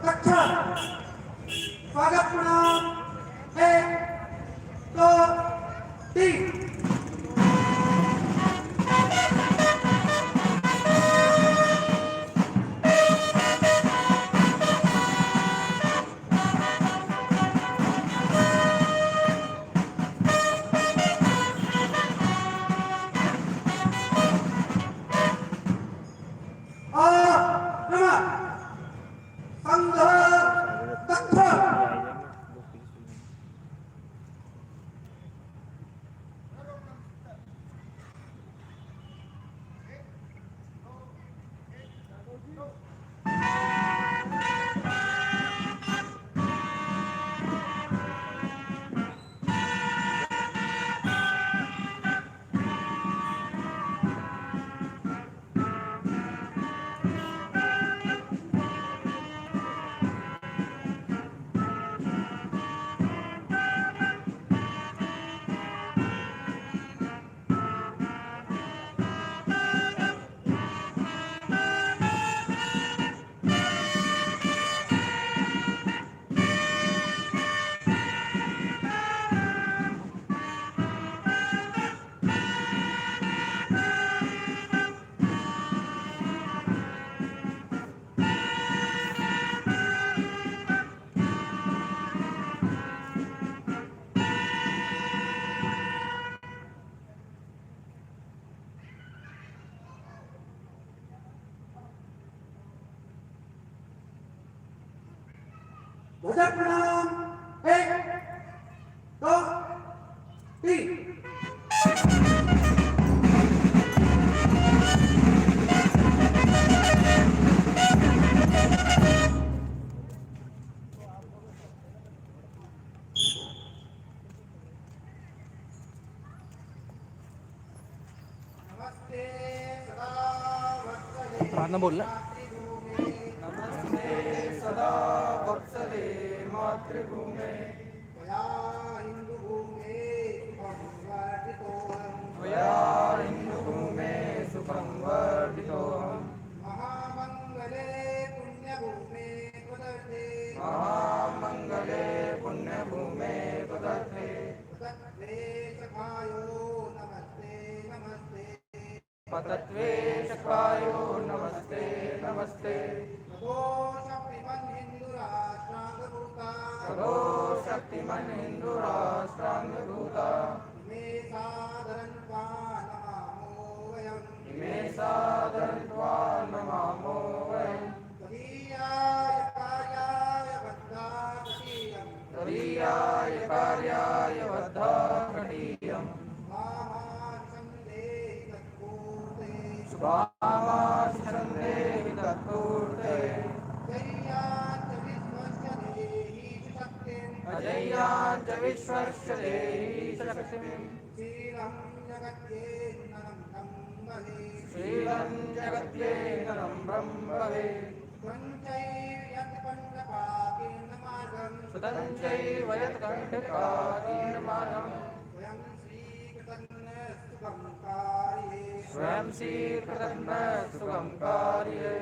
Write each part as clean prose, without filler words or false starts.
दक्षिण स्वागत प्रणाम 1 2 3 ध्वजा प्रणाम 1 2 3 प्रार्थना बोल ना नमस्ते सदा वत्सले मातृभूमे त्वया हिन्दुभूमे सुखं वर्धितोऽहम् महामङ्गले पुण्यभूमे त्वदर्थे सखायो नमस्ते नमस्ते पतत्वे शकायो नमस्ते नमस्ते शक्तिमन् हिन्दुराष्ट्राङ्गभूता इमे सादरन्त्वा नमामो वयम् त्वदीयाय कार्याय बद्धाकटीयम् शुभामाश्चन्देहि तत्पूर्ते अजय्याञ्च विश्वस्य देहि शक्तिम् श्रीलं जगत्येकं ब्रह्मवे सुतञ्चैव यत्कण्टकाकीर्माणम् स्वयं श्रीकृतज्ञ सुखं कार्ये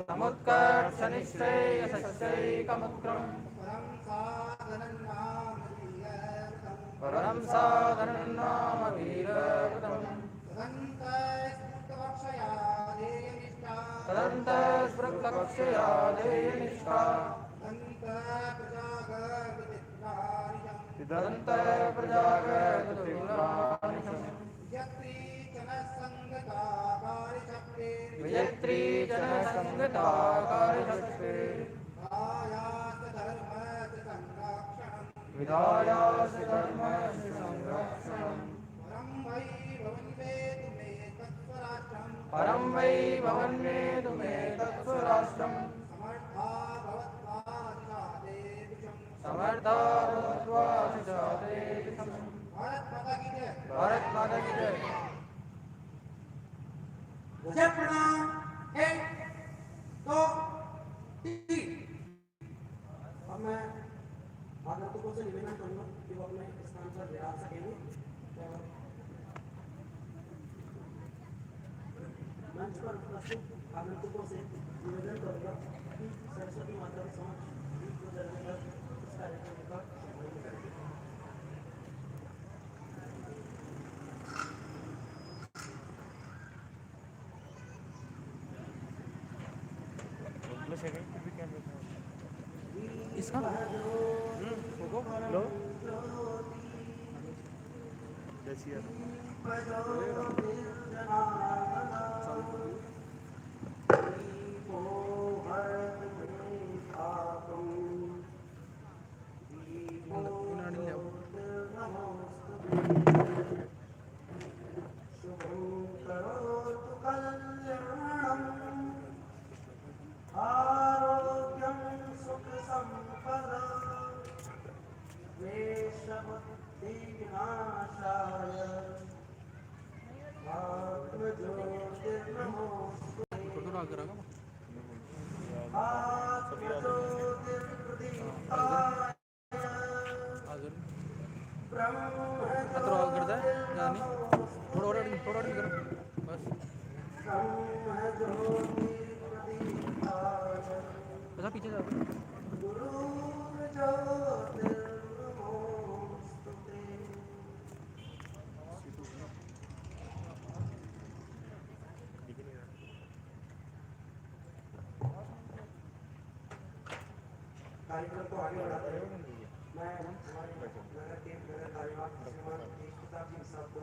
समुत्कर्षनिश्रेयसस्यैकमुग्रम् परं साधनं नाम वीरव्रतम् तदन्तस्पृक्तकक्षया देयनिष्ठा विजत्री जनसङ्गताकारिशक्ते विधायास धर्मस्य संरक्षणम् परं वै भवन्मेतु मे तत्स्वराष्ट्रम् समर्था भवत्वा भारत माता की जय। ध्वजा प्रणाम 1 2 3 अब मैं आगंतुकों से निवेदन करूंगा कि वो अपने स्थान पर विराज सकेंगे। मंच पर आगंतुकों से निवेदन करूंगा कि सरस्वती माता के समक्ष दीप को जलाने पर इस कार्यक्रम का शुभारंभ करेंगे। इसका लो जैसी पीछे जाओ। कार्यक्रम को आगे बढ़ाते हैं। मैं हमारे नगर के नगर कार्यवाह श्रीमान प्रताप जी साहब को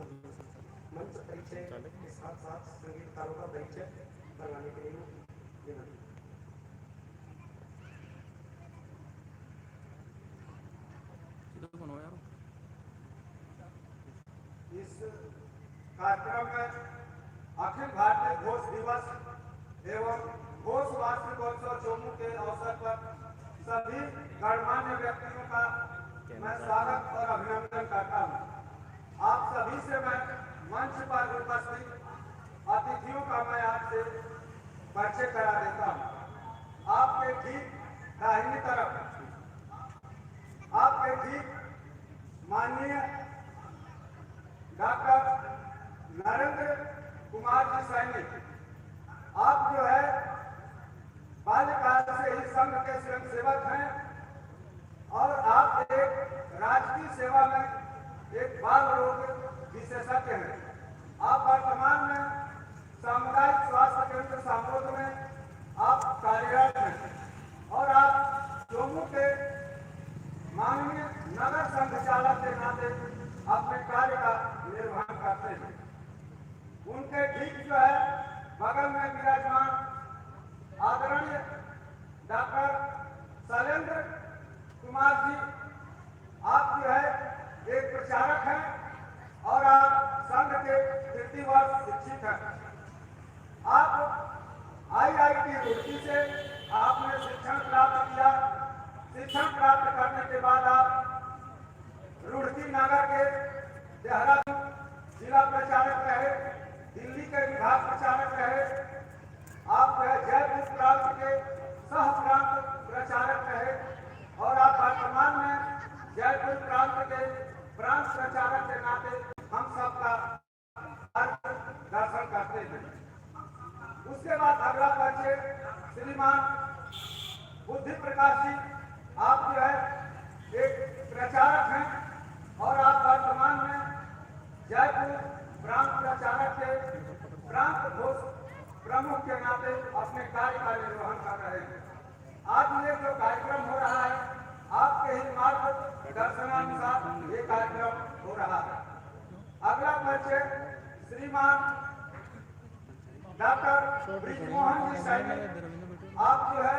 मंच परिचय के साथ साथ संगीतकारों का परिचय करवाने के लिए विनती। इस कार्यक्रम में अखिल भारतीय घोष दिवस एवं घोष वार्षिकोत्सव चोमू के अवसर पर सभी गणमान्य व्यक्तियों का मैं स्वागत और अभिनंदन करता हूं। आप सभी से मैं मंच पर उपस्थित अतिथियों का मैं आपसे परिचय करा देता हूं। आपके ठीक दाहिनी तरफ आपके ठीक माननीय डॉक्टर नरेंद्र कुमार जी सैनी, आप जो है बाल्यकाल से ही संघ के स्वयंसेवक हैं और आप एक राजकीय सेवा में एक बाल रोग विशेषज्ञ हैं। आप वर्तमान में सामुदायिक स्वास्थ्य केंद्र सामरोद में आप कार्यरत हैं और आप चोमू के माननीय नगर संघचालक के नाते अपने कार्य का निर्वहन करते हैं। उनके ठीक जो है बगल में विराजमान आदरणीय डॉक्टर शैलेंद्र कुमार जी, आप जो है एक प्रचारक हैं और आप संघ के तृतीय वर्ष शिक्षक हैं। आप IIT रुड़की से आपने शिक्षण प्राप्त किया। शिक्षण प्राप्त करने के बाद आप रुड़की नगर के देहरादून जिला प्रचारक रहे, दिल्ली के विभाग प्रचारक रहे, आप जयपुर प्रांत के सह प्रांत प्रचारक रहे और आप वर्तमान में जयपुर प्रांत के प्रांत प्रचारक के नाते हम सबका दर्शन करते हैं। उसके बाद अगला परिचय श्रीमान बुद्धि प्रकाश जी, आप जो है एक प्रचारक हैं और आप वर्तमान में जयपुर प्रांत प्रचारक के प्रांत घोष प्रमुख के नाते अपने कार्य का निर्वहन कर रहे हैं। आज ये जो कार्यक्रम हो रहा है, आपके ही मार्गदर्शनानुसार ये कार्यक्रम हो रहा है। अगला परिचय श्रीमान डॉक्टर ब्रिजमोहन जी सैनी, आप जो है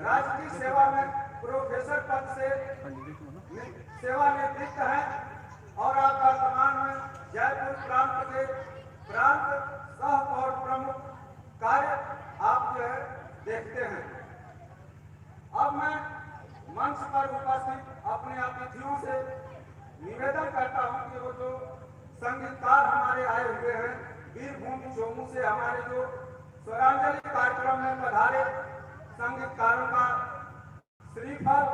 राजकीय सेवा में प्रोफेसर पद से सेवानिवृत्त हैं और आप वर्तमान में जयपुर प्रांत के प्रांत सह और प्रमुख कार्य आप जो है देखते हैं। अब मैं मंच पर उपस्थित अपने अतिथियों से निवेदन करता हूं कि वो जो संगीतकार हमारे आए हुए हैं वीरभूम चोमू से, हमारे जो स्वरांजलि कार्यक्रम में पधारे संगीतकारों का श्रीफल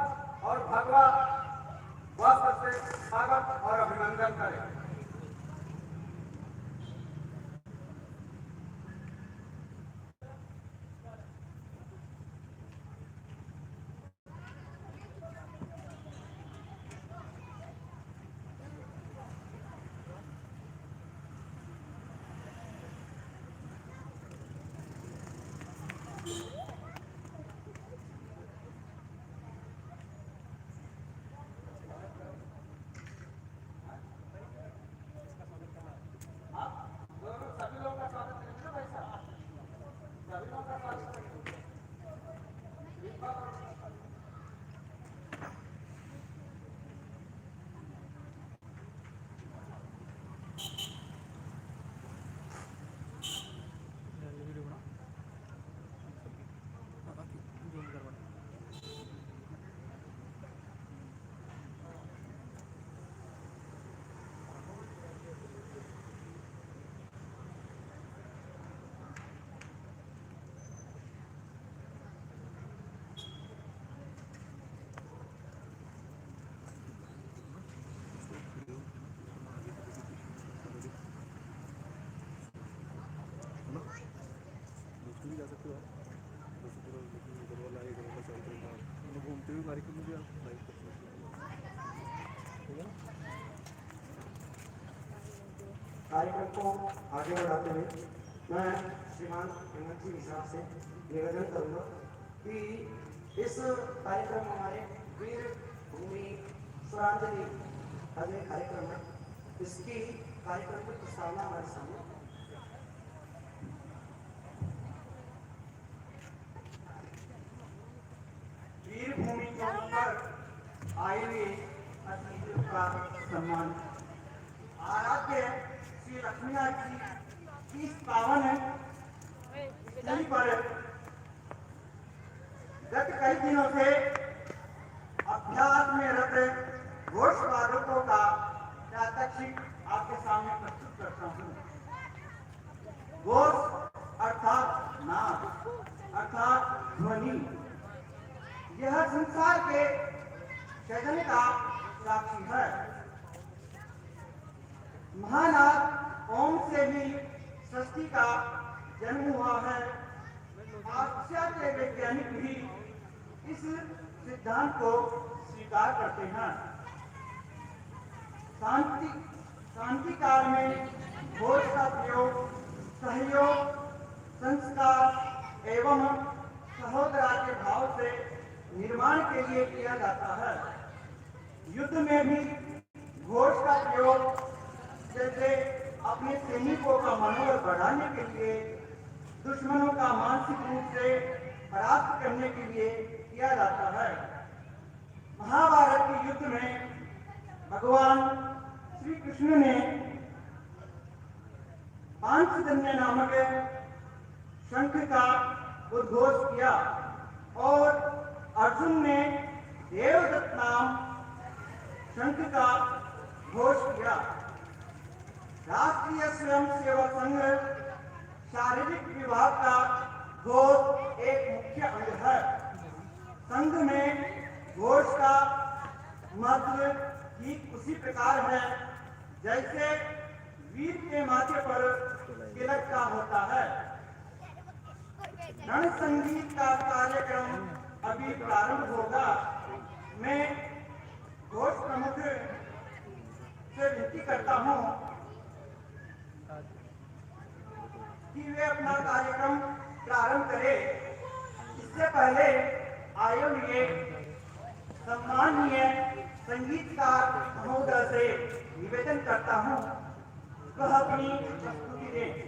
और भगवा वस्त्र से स्वागत और अभिनंदन करें। वीडियो बना बाकी जूम करवा दूसरी भी जा सकते हो आप जैसे पूरा इधर वाला है इधर वाला साइड में घूमते हुए कार्यक्रम में भी आप लाइव कर सकते हो ठीक है ना कार्यक्रम को आगे बढ़ाते हुए मैं श्रीमान हेमंत जी हिसाब से निवेदन करूंगा कि इस कार्यक्रम में हमारे वीर भूमि स्वरांजलि का जो कार्यक्रम है इसकी कार्यक्रम की प्रस्तावना हमारे सामने वीर भूमि के ऊपर आए हुए अतिथियों का सम्मान आराध्य श्री लक्ष्मीनाथ जी की इस पावन तिथि पर गत कई दिनों से अभ्यास में रत घोष वादकों का प्रात्यक्षिक आपके सामने प्रस्तुत करता हूँ। घोष अर्थात नाद अर्थात ध्वनि, यह संसार के चैतन्य का साक्षी है। महानाद ओम से ही सृष्टि का जन्म हुआ है। पाश्चात्य वैज्ञानिक भी इस सिद्धांत को स्वीकार करते हैं। शांति काल में घोष का प्रयोग सहयोग, संस्कार एवं सहोदरा के भाव से निर्माण के लिए किया जाता है। युद्ध में भी घोष का प्रयोग जैसे अपने सैनिकों का मनोबल बढ़ाने के लिए, दुश्मनों का मानसिक रूप से परास्त करने के लिए किया जाता है। महाभारत के युद्ध में भगवान श्री कृष्ण ने पांचजन्य नामक शंख का उद्घोष किया और अर्जुन ने देवदत्त नाम शंख का घोष किया। राष्ट्रीय स्वयंसेवक संघ शारीरिक विभाग का घोष एक मुख्य अंग है। संघ में घोष का महत्व ठीक उसी प्रकार है जैसे वीर के माथे पर तिलक का होता है। रण संगीत का कार्यक्रम अभी प्रारंभ होगा। मैं घोष प्रमुख से विनती करता हूँ कि वे अपना कार्यक्रम प्रारंभ करें। इससे पहले आयोजक सम्माननीय संगीतकार महोदय से निवेदन करता हूँ वह अपनी प्रस्तुति दें।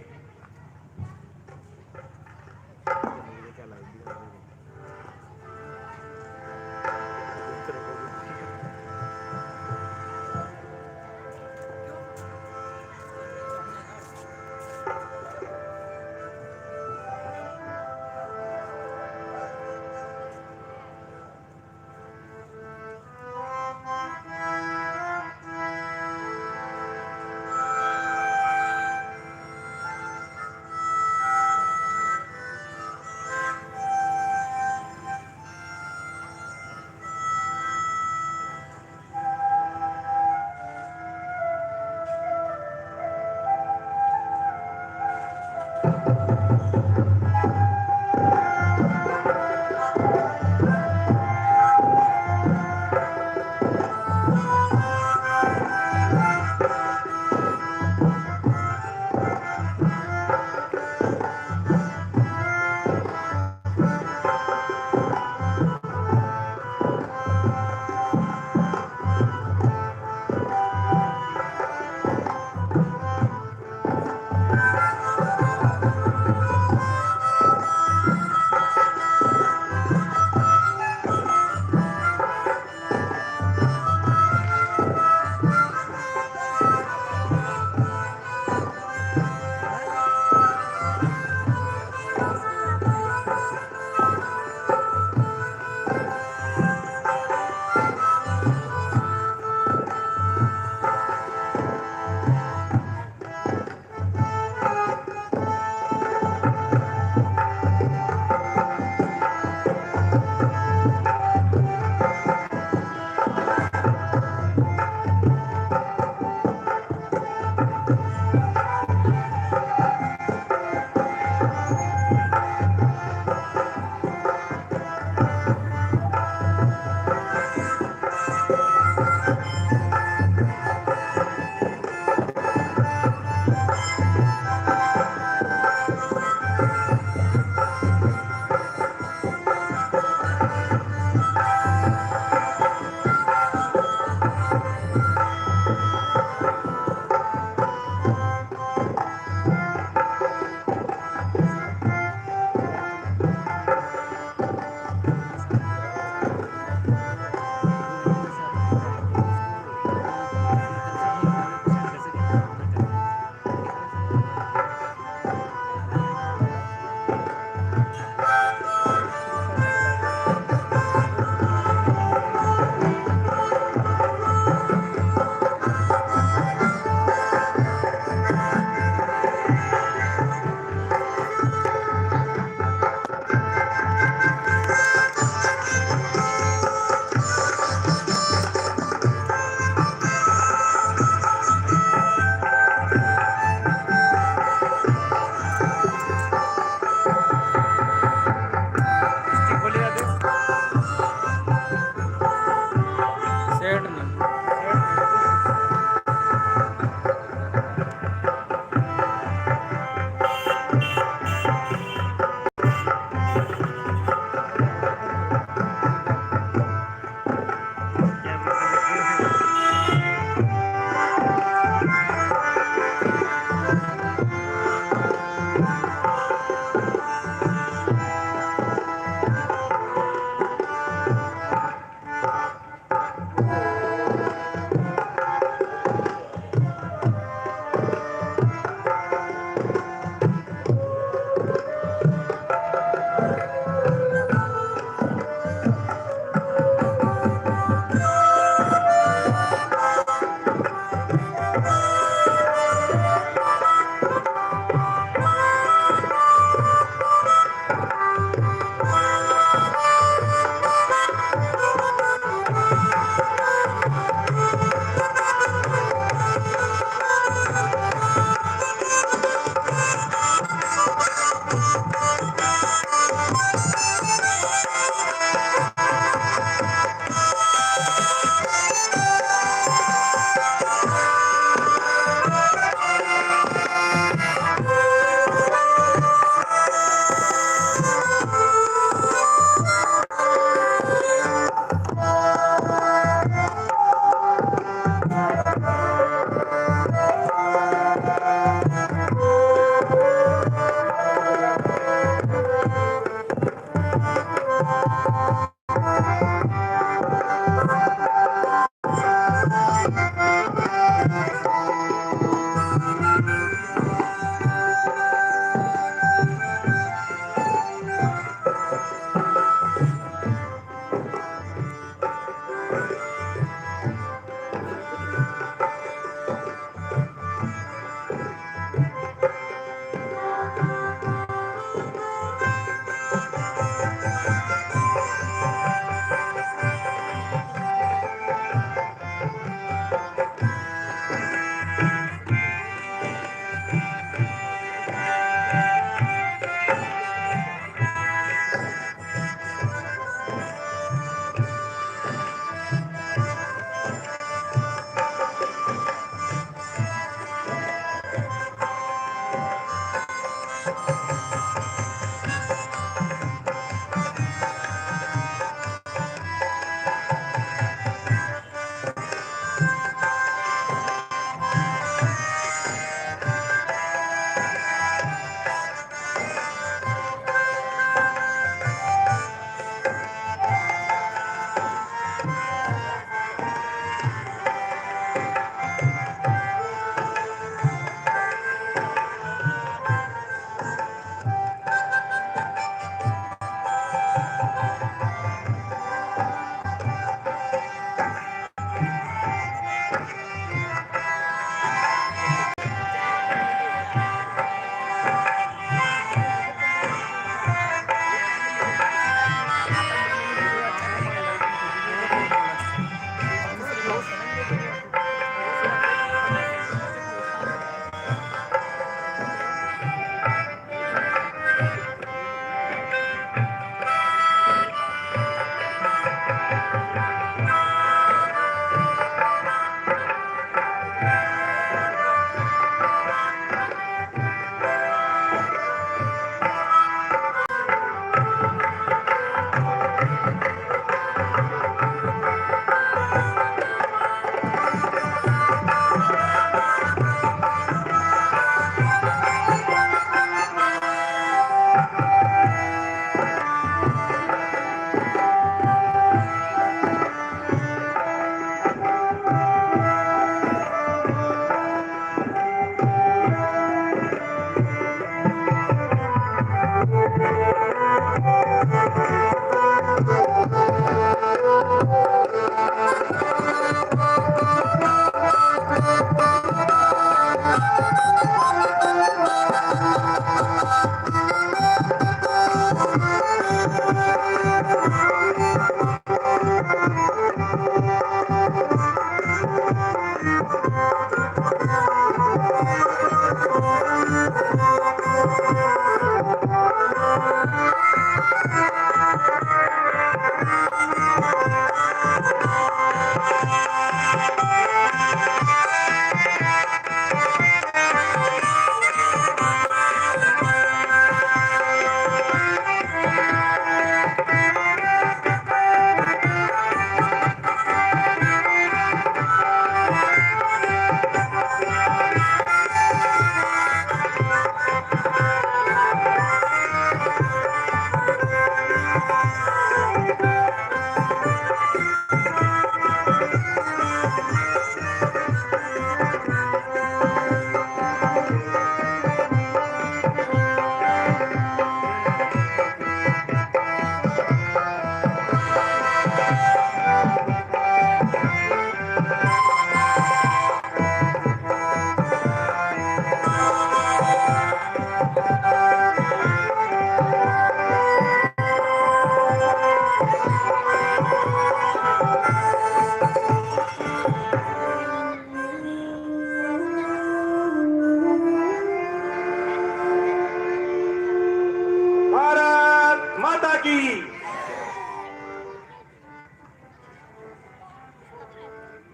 भारत माता की।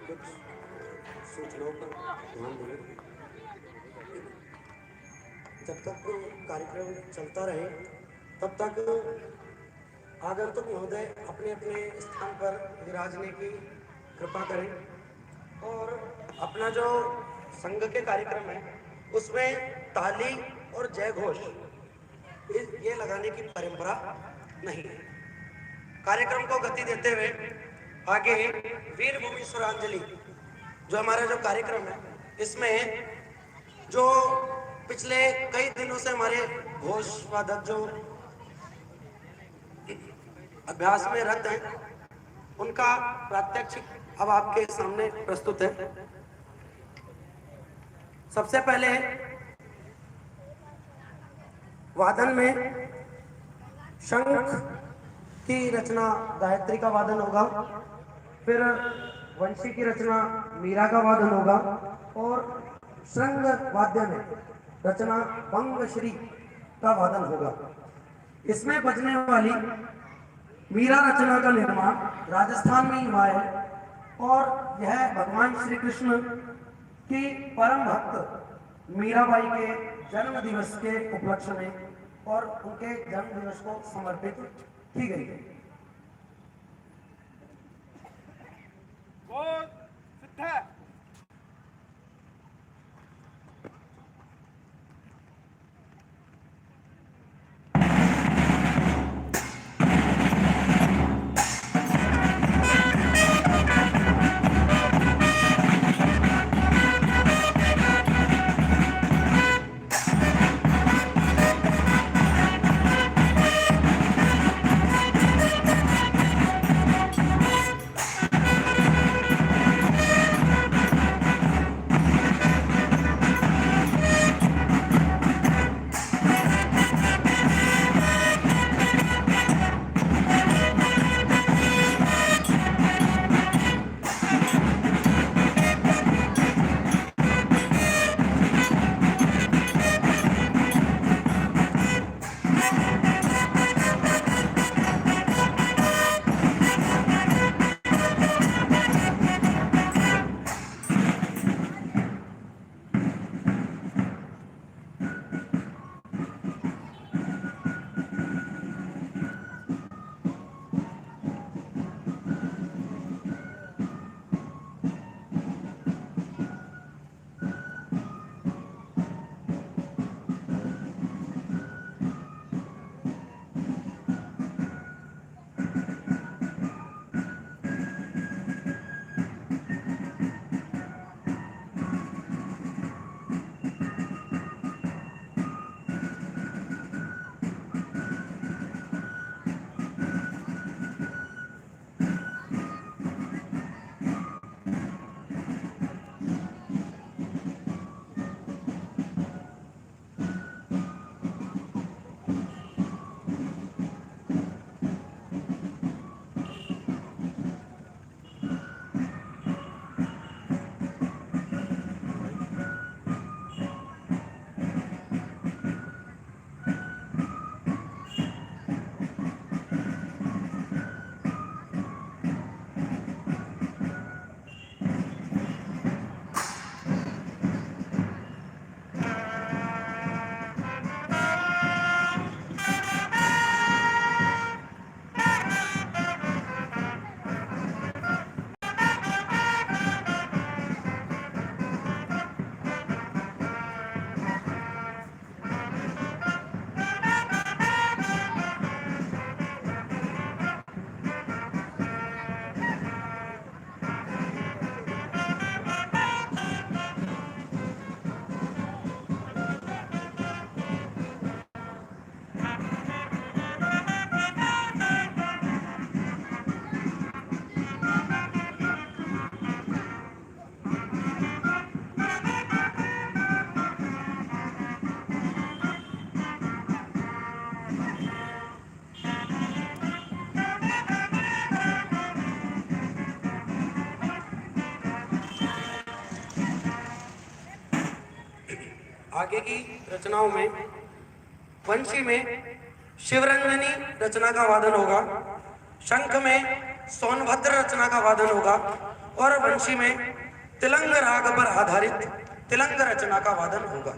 कुछ सूचनाओं पर ध्यान दें। जब तक कार्यक्रम चलता रहे तब तक आगंतुक महोदय अपने अपने स्थान पर विराजने की कृपा करें और अपना जो संघ के कार्यक्रम है उसमें ताली और जय घोष ये लगाने की परंपरा नहीं है। कार्यक्रम को गति देते हुए आगे वीर भूमि स्वरांजलि जो हमारा जो कार्यक्रम है इसमें जो पिछले कई दिनों से हमारे घोष वादक जो अभ्यास में रत हैं उनका प्रात्यक्षिक अब आपके सामने प्रस्तुत है। सबसे पहले वादन में शंख की रचना गायत्री का वादन होगा, फिर वंशी की रचना मीरा का वादन होगा और श्रृंग वाद्य में रचना भंगश्री का वादन होगा। इसमें बजने वाली मीरा रचना का निर्माण राजस्थान में ही हुआ है और यह भगवान श्री कृष्ण की परम भक्त मीराबाई के जन्म दिवस के उपलक्ष्य में और उनके जन्म दिवस को समर्पित की गई है। आगे की रचनाओं में वंशी में शिवरंजनी रचना का वादन होगा, शंख में सोनभद्र रचना का वादन होगा और वंशी में तिलंग राग पर आधारित तिलंग रचना का वादन होगा।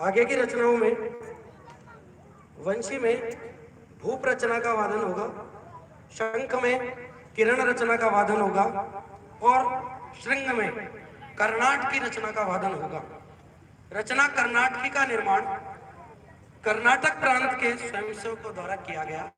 आगे की रचनाओं में वंशी में भूप रचना का वादन होगा, शंख में किरण रचना का वादन होगा और श्रृंग में कर्नाट की रचना का वादन होगा। रचना कर्नाटकी का निर्माण कर्नाटक प्रांत के स्वयंसेवकों द्वारा किया गया।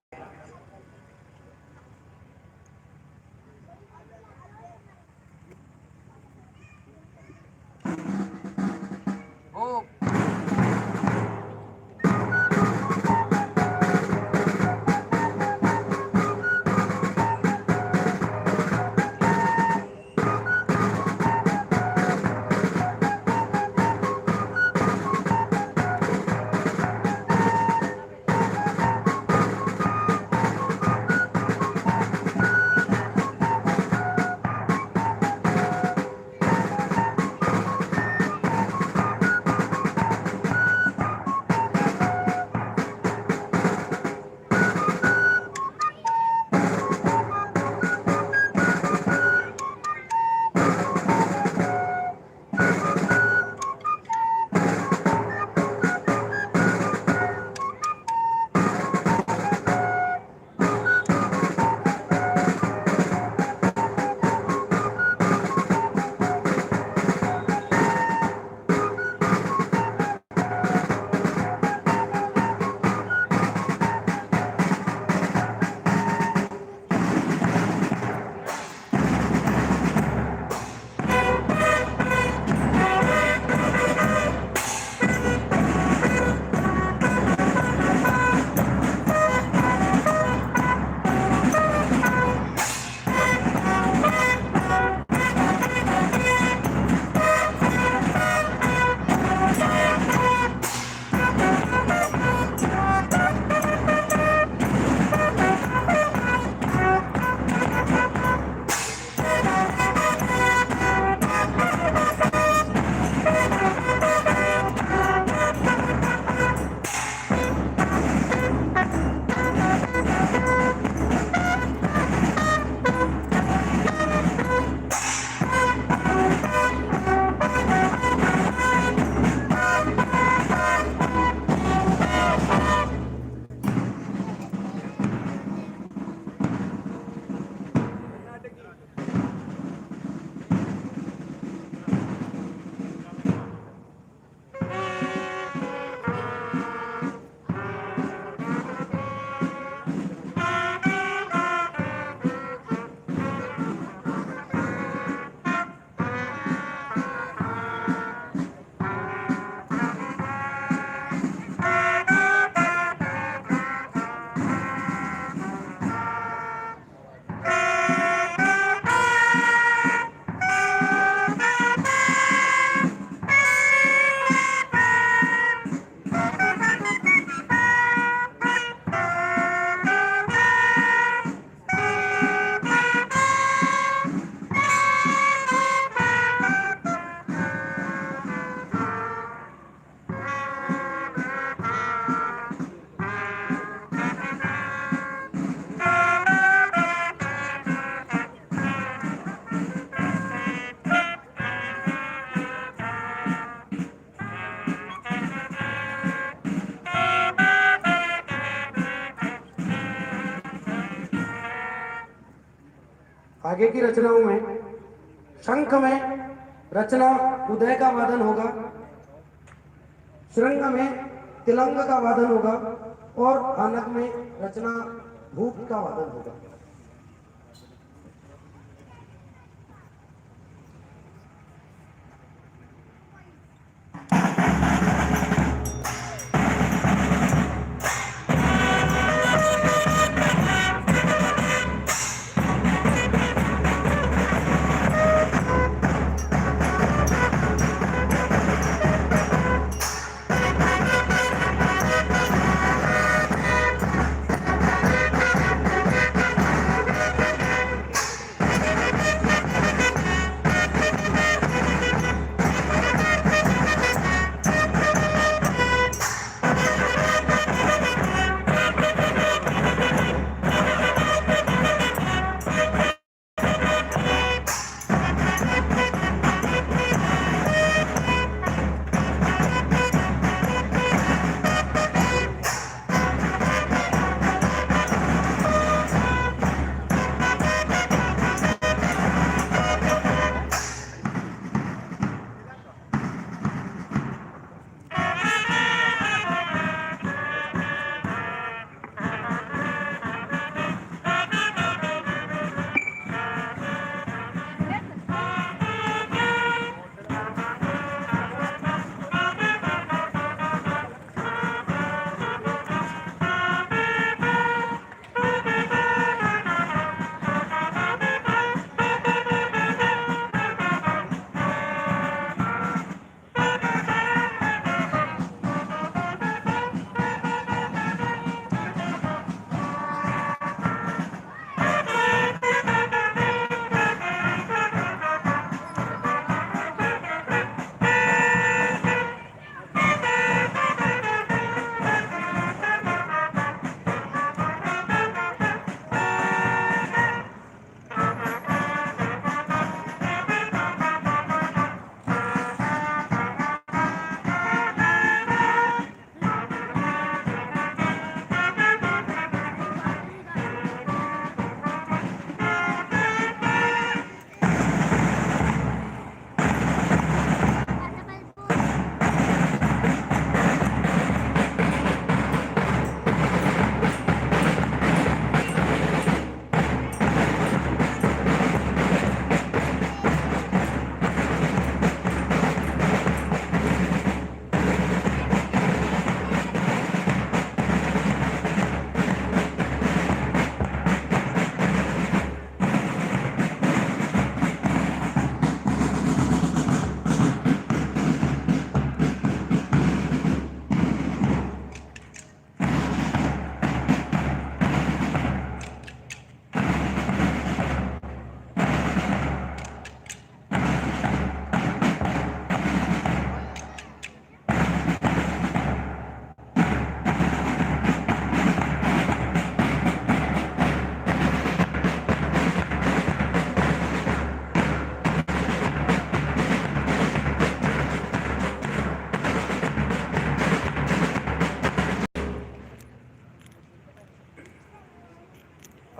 आगे की रचनाओं में शंख में रचना उदय का वादन होगा, श्रृंग में तिलंग का वादन होगा और आनक में रचना भूप का वादन होगा।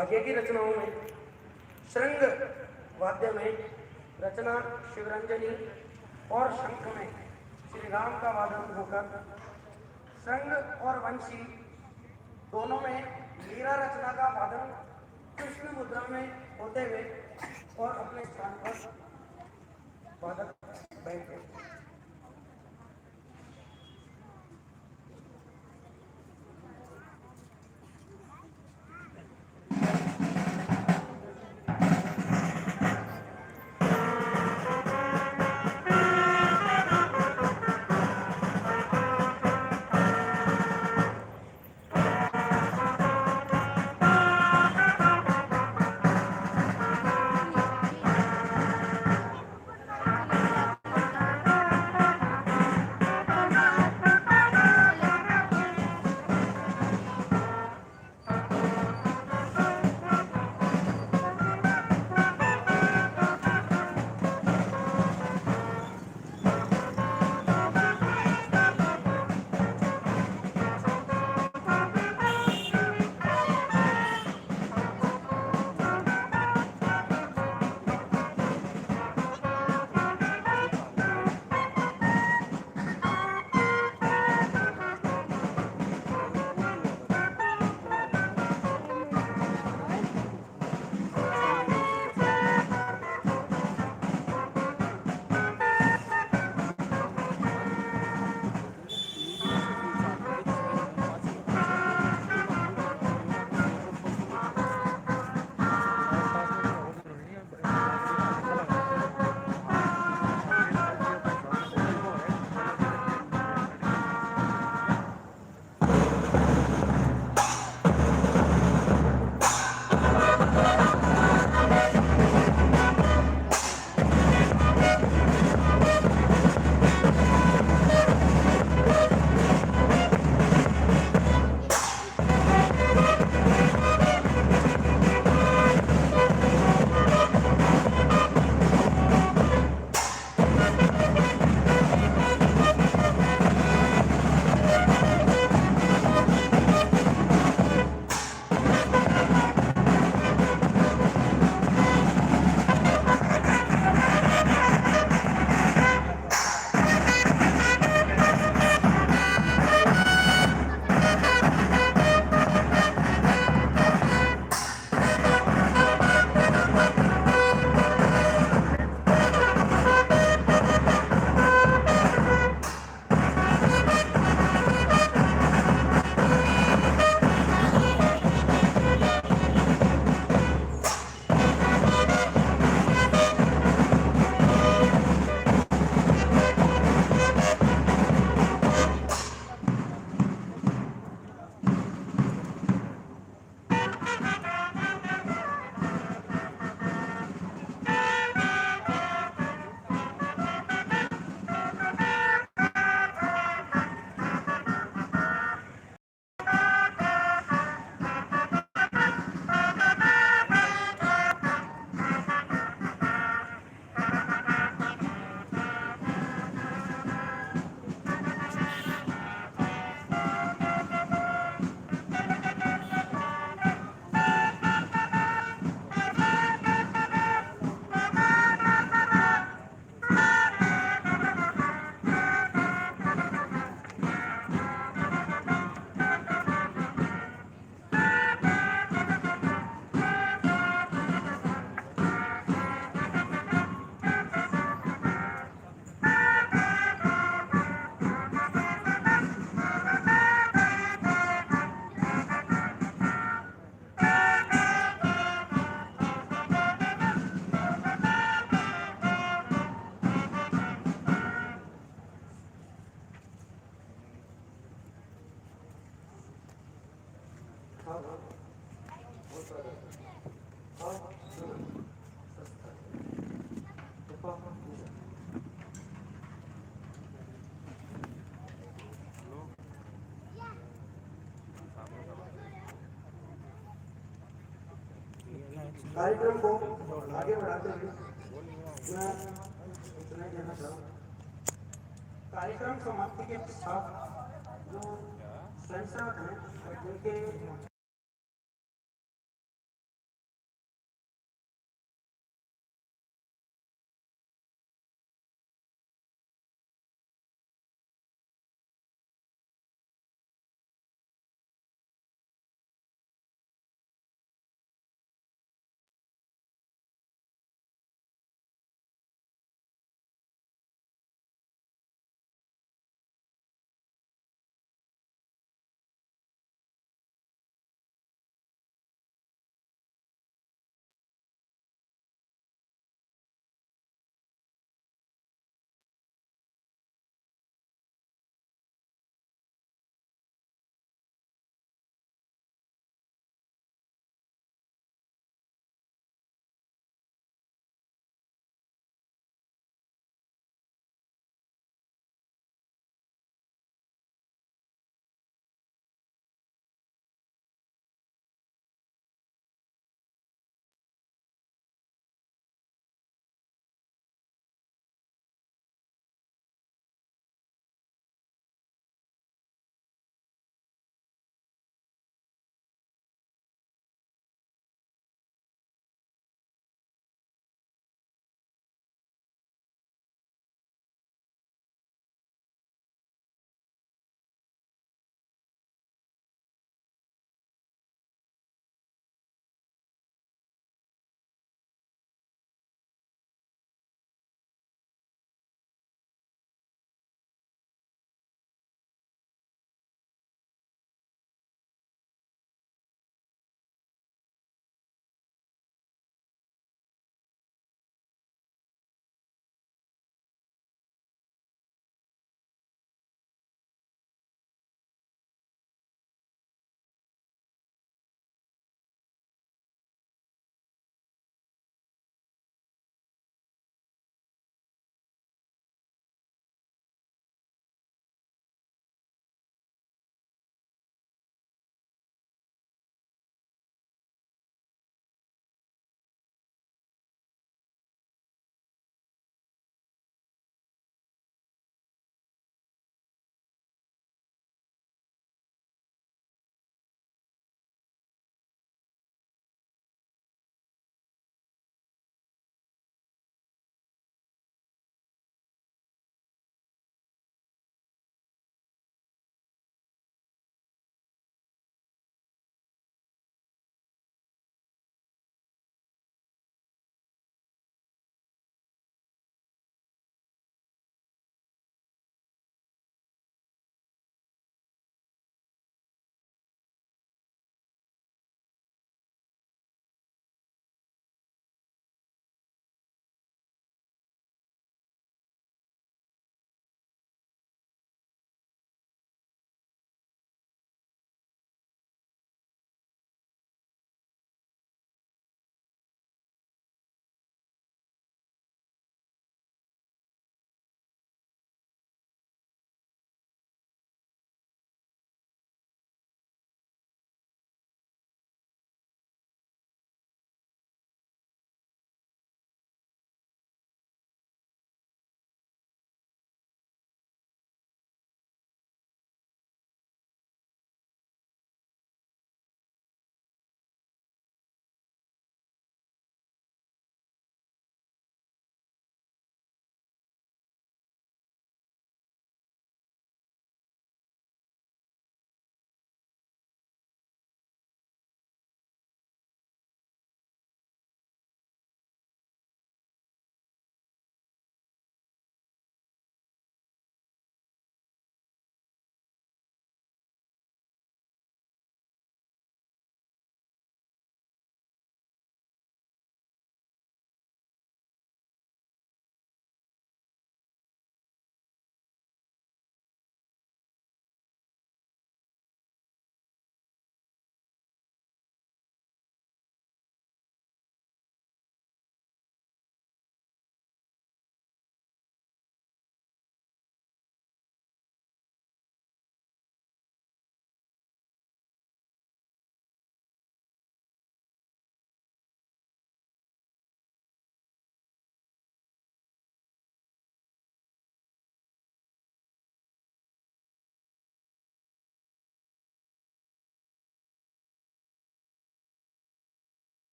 आगे की रचनाओं में श्रृंग वाद्य में रचना शिवरंजनी और शंख में श्री राम का वादन होकर श्रृंग और वंशी दोनों में लीला रचना का वादन कृष्ण मुद्रा में होते हुए और अपने स्थान पर वादक बैठे। कार्यक्रम को आगे बढ़ाते हुए मैं सूचना देना चाहूँ। कार्यक्रम समाप्ति के पश्चात जो स्वयंसेवक हैं उनके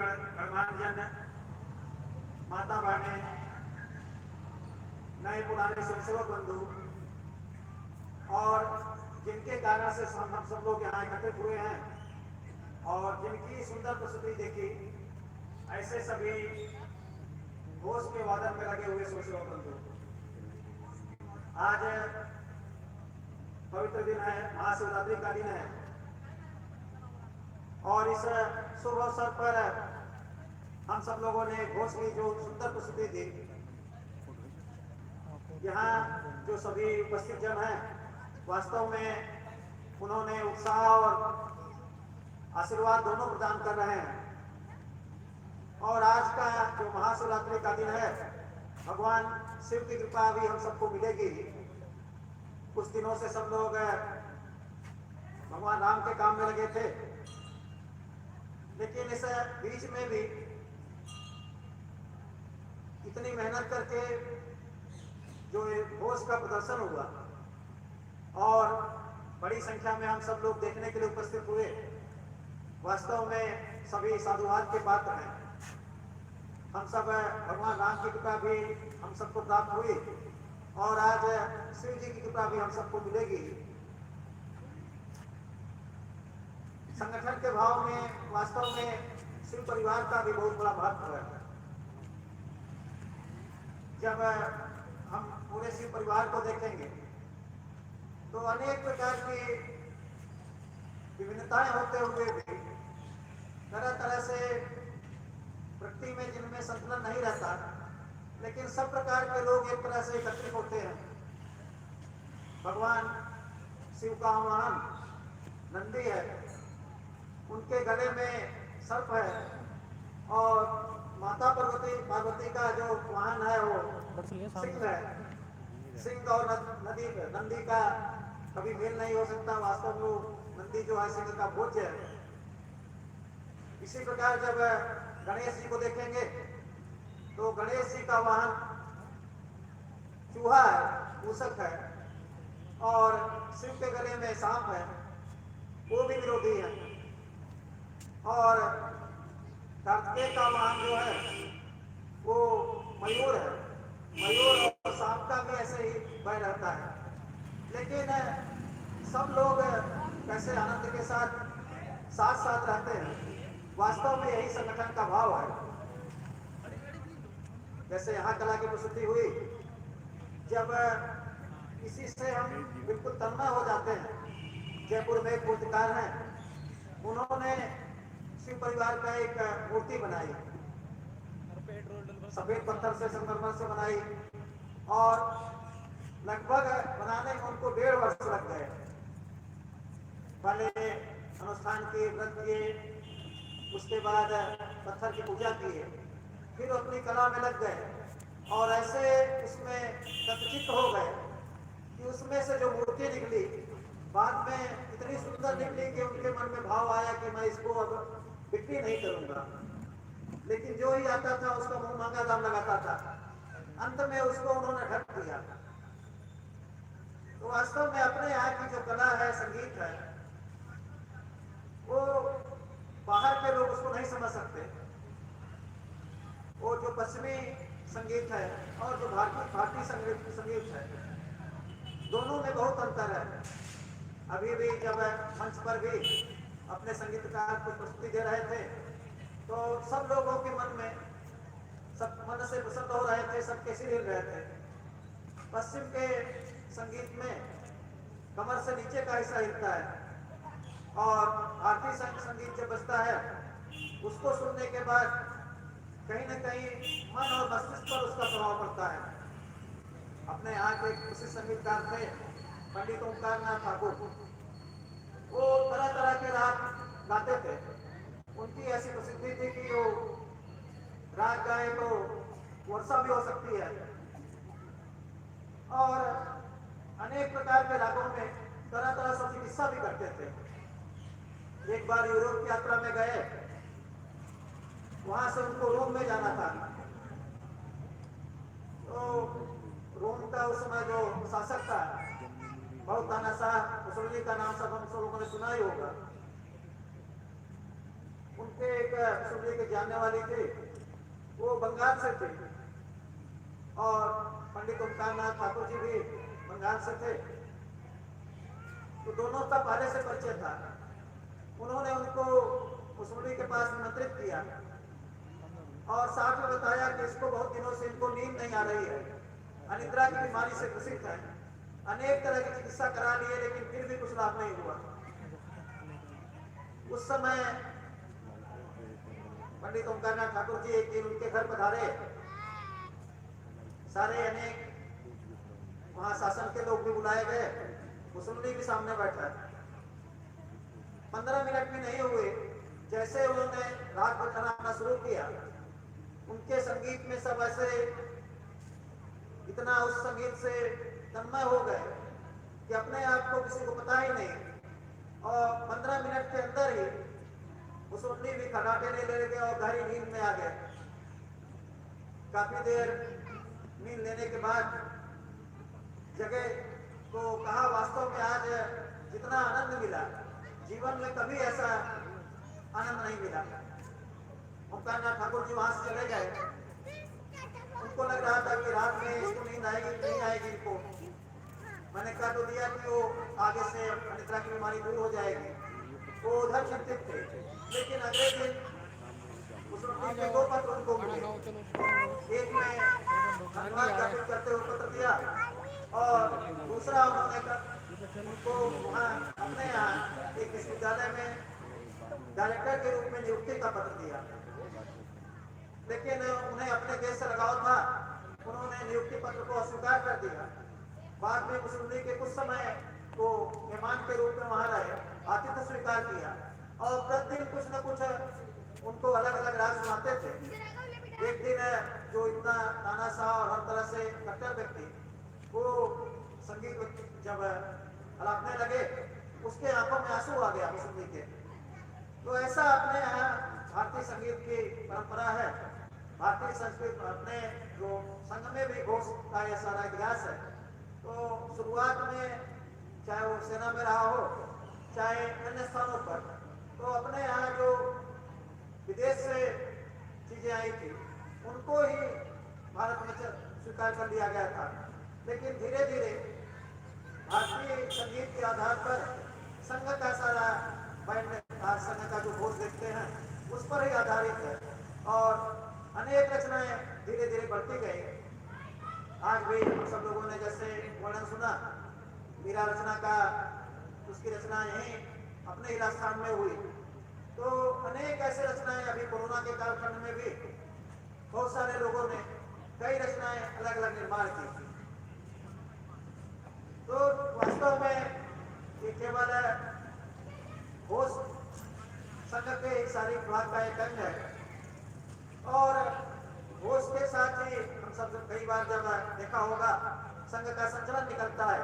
गणमान्य जन, माता बहने, नए पुराने स्वयंसेवक बंधु और जिनके कारण से हम सब लोग यहाँ एकत्रित हुए हैं और जिनकी सुंदर प्रस्तुति देखी, ऐसे सभी घोष के वादन में लगे हुए स्वयंसेवक बंधु, आज पवित्र दिन है, महाशिवरात्रि का दिन है और इस शुभ अवसर पर हम सब लोगों ने घोष की जो सुंदर प्रस्तुति दी, यहाँ जो सभी उपस्थित जन हैं, वास्तव में उन्होंने उत्साह और आशीर्वाद दोनों प्रदान कर रहे हैं। और आज का जो महाशिवरात्रि का दिन है, भगवान शिव की कृपा भी हम सबको मिलेगी। कुछ दिनों से सब लोग भगवान राम के काम में लगे थे, लेकिन इस बीच में भी इतनी मेहनत करके जो घोष का प्रदर्शन हुआ और बड़ी संख्या में हम सब लोग देखने के लिए उपस्थित हुए, वास्तव में सभी साधुवाद के पात्र हैं। हम सब भगवान राम की कृपा भी हम सबको प्राप्त हुई और आज शिव जी की कृपा भी हम सबको मिलेगी। संगठन के भाव में वास्तव में शिव परिवार का भी बहुत बड़ा महत्व है। जब हम पूरे शिव परिवार को देखेंगे तो अनेक प्रकार की विभिन्नताएं होते हुए भी तरह तरह से प्रकृति में जिनमें संतुलन नहीं रहता, लेकिन सब प्रकार के लोग एक तरह से एकत्रित होते हैं। भगवान शिव का वाहन नंदी है, उनके गले में सर्प है और माता पार्वती का जो वाहन है वो सिंह है। सिंह और नंदी का कभी मेल नहीं हो सकता। वास्तव में नंदी जो है सिंह का भोज्य है। इसी प्रकार जब गणेश जी को देखेंगे तो गणेश जी का वाहन चूहा है, मूषक है और शिव के गले में सांप है, वो भी विरोधी है। और कार्तिकेय का वाहन जो है वो मयूर है। मयूर और सांप का भी ऐसे ही भय रहता है। लेकिन सब लोग कैसे आनंद के साथ साथ साथ रहते हैं। वास्तव में यही संगठन का भाव है। जैसे यहाँ कला की प्रस्तुति हुई, जब किसी से हम बिल्कुल तन्मय हो जाते हैं। जयपुर में एक मूर्तिकार हैं, उन्होंने शिव परिवार का एक मूर्ति बनाई, सफेद पत्थर से संगमरमर से बनाई और लगभग बनाने में उनको 1.5 वर्ष लग गए। पहले अनुष्ठान किए, व्रत किए, उसके बाद पत्थर की पूजा किए, फिर अपनी कला में लग गए और ऐसे इसमें तत्चित हो गए कि उसमें से जो मूर्ति निकली बाद में इतनी सुंदर निकली कि उनके मन में भाव आया कि मैं इसको अब बिक्री नहीं करूंगा। लेकिन जो ही आता था उसका मुंह मांगा दाम लगाता था। अंत में उसको उन्होंने ढक दिया। तो वास्तव में अपने यहाँ की जो कला है, संगीत है, वो बाहर के लोग उसको नहीं समझ सकते। वो जो पश्चिमी संगीत है और जो भारतीय संगीत है, दोनों में बहुत अंतर है। अभी भी जब मंच पर भी अपने संगीतकार को प्रस्तुति दे रहे थे तो सब लोगों के मन में सब मन से प्रसन्न हो रहे थे, सब कैसे हिल रहे थे। पश्चिम के संगीत में कमर से नीचे का हिस्सा हिलता है और भारतीय संगीत जब बजता है उसको सुनने के बाद कहीं न कहीं मन और मस्तिष्क पर उसका प्रभाव पड़ता है। अपने यहाँ के प्रसिद्ध संगीतकार थे पंडित ओंकार नाथ ठाकुर, वो तरह तरह के राग गाते थे। उनकी ऐसी प्रसिद्धि थी कि वो राग गाए तो वर्षा भी हो सकती है और अनेक प्रकार के रागों में तरह तरह से चिकित्सा भी करते थे। एक बार यूरोप की यात्रा में गए, वहां से उनको रोम में जाना था। तो रोम का उस समय जो शासक था, बहुत तानाशाह मुसोलिनी का नाम सब हम सब लोगों ने सुना ही होगा। उनके एक सूर्य के जानने वाली थी, वो बंगाल से थे और पंडित ओमकारनाथ ठाकुर जी भी बंगाल से थे। तो दोनों का पहले से परिचय था। उन्होंने उनको मुसोली के पास निमंत्रित किया और साथ में बताया कि इसको बहुत दिनों से इनको नींद नहीं आ रही है, अनिद्रा की बीमारी से ग्रसित है, अनेक तरह की चिकित्सा करा लिए लेकिन फिर भी कुछ लाभ नहीं हुआ। उस समय पंडित ओमकारनाथ ठाकुर जी एक दिन उनके घर पधारे। सारे अनेक वहां शासन के लोग भी बुलाए गए, मुसोली भी सामने बैठा। 15 मिनट भी नहीं हुए, जैसे उन्होंने राग बजाना शुरू किया, उनके संगीत में सब ऐसे इतना उस संगीत से तन्मय हो गए कि अपने आप को किसी को पता ही नहीं। और 15 मिनट के अंदर ही मुसोली भी खर्राटे ले गए और गहरी नींद में आ गए। काफी देर नींद लेने के बाद जगह तो कहा, वास्तव में आज जितना आनंद मिला जीवन में कभी ऐसा आनंद नहीं मिला। ओमकारनाथ ठाकुर जी वहां से चले गए। उनको लग रहा था कि रात में इसको नींद आएगी नहीं आएगी इनको। मैंने कह तो दिया कि वो आगे से अनिद्रा की बीमारी दूर हो जाएगी। वो उधर चिंतित थे, लेकिन अगले दिन मुसलमान के 2 पत्र उनको मिले। एक में धन्यवाद ज्ञापित करते हुए पत्र दिया और दूसरा उन्होंने उनको वहाँ अपने यहाँ एक विश्वविद्यालय में डायरेक्टर के रूप में नियुक्ति का पत्र दिया। लेकिन उन्हें अपने देश से लगाव था, उन्होंने नियुक्ति पत्र को अस्वीकार कर दिया। बाद में मुसोली के कुछ समय को मेहमान के रूप में वहां रहे, आतिथ्य स्वीकार किया और प्रतिदिन कुछ न कुछ उनको अलग अलग राग सुनाते थे। एक दिन जो इतना तानाशाह और हर तरह से कट्टर व्यक्ति, वो संगीत जब अलापने लगे, उसके आंखों में आंसू आ गया मुसोली के। तो ऐसा अपने यहाँ भारतीय संगीत की परंपरा है। भारतीय संस्कृत अपने जो संघ में भी घोष का यह सारा इतिहास है। तो शुरुआत में चाहे वो सेना में रहा हो चाहे अन्य स्थानों पर, तो अपने यहाँ जो विदेश से चीजें आई थी उनको ही भारत में स्वीकार कर लिया गया था। लेकिन धीरे धीरे भारतीय संगीत के आधार पर संघ का सारा बैंड संघ का जो घोष देखते हैं उस पर ही आधारित है और अनेक रचनाएं धीरे धीरे बढ़ती गई। आज भी हम सब लोगों ने जैसे वर्णन सुना मीरा रचना का, उसकी रचना यहीं अपने ही राजस्थान में हुई। तो अनेक ऐसे रचनाएं अभी कोरोना के कालखंड में भी बहुत सारे लोगों ने कई रचनाएं अलग अलग निर्माण की। तो वास्तव में ये केवल घोष संघ के सारी विभाग का एक अंग है और घोष के साथ ही हम सब कई बार जब देखा होगा संघ का संचलन निकलता है,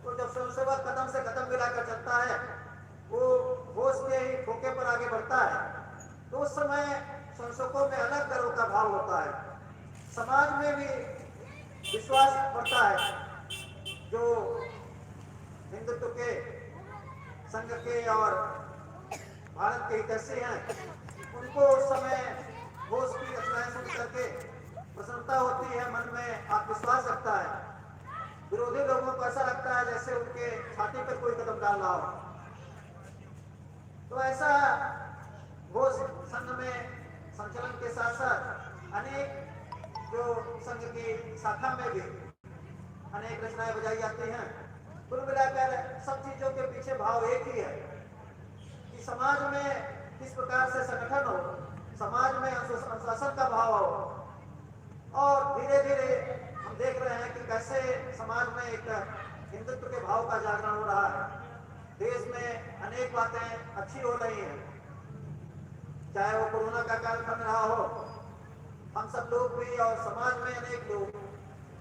तो जब स्वयंसेवक कदम से कदम मिलाकर चलता है, वो घोष के ही ठोके पर आगे बढ़ता है, तो उस समय स्वयंसेवकों में अलग तरह का भाव होता है। समाज में भी विश्वास बढ़ता है। जो हिंदुत्व के संघ के और भारत के हितैषी हैं, उनको उस समय घोष की रचनाएं सुन करके प्रसन्नता होती है, मन में आत्मविश्वास रखता है। विरोधी लोगों को ऐसा लगता है जैसे उनके छाती पर कोई कदम डाल रहा हो। तो ऐसा घोष संघ में संचलन के साथ साथ अनेक जो संघ की शाखा में भी अनेक रचनाएं बजाई जाती हैं। कुल मिलाकर सब चीजों के पीछे भाव एक ही है कि समाज में किस प्रकार से संगठन हो, समाज में अनुशासन का भाव हो। और धीरे धीरे हम देख रहे हैं कि कैसे समाज में एक हिंदुत्व के भाव का जागरण हो रहा है। देश में अनेक बातें अच्छी हो रही हैं, चाहे वो कोरोना का कालखंड रहा हो, हम सब लोग भी और समाज में अनेक लोग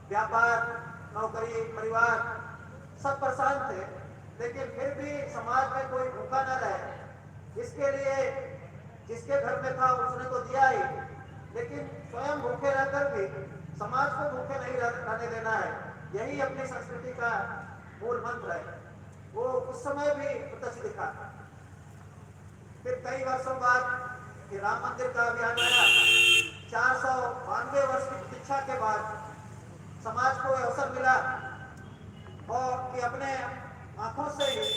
व्यापार, नौकरी, परिवार सब परेशान थे, लेकिन फिर भी समाज में कोई भूखा न रहे, इसके लिए जिसके घर में था उसने तो दिया ही, लेकिन स्वयं भूखे रहकर भी समाज को भूखे नहीं रहने देना है। यही अपनी संस्कृति का मूल मंत्र है। वो उस समय भी प्रत्यक्ष दिखा। फिर कई वर्षों बाद कि राम मंदिर का अभियान आया। 492 वर्ष की प्रतीक्षा के बाद समाज को अवसर मिला और कि अपने आंखों से ही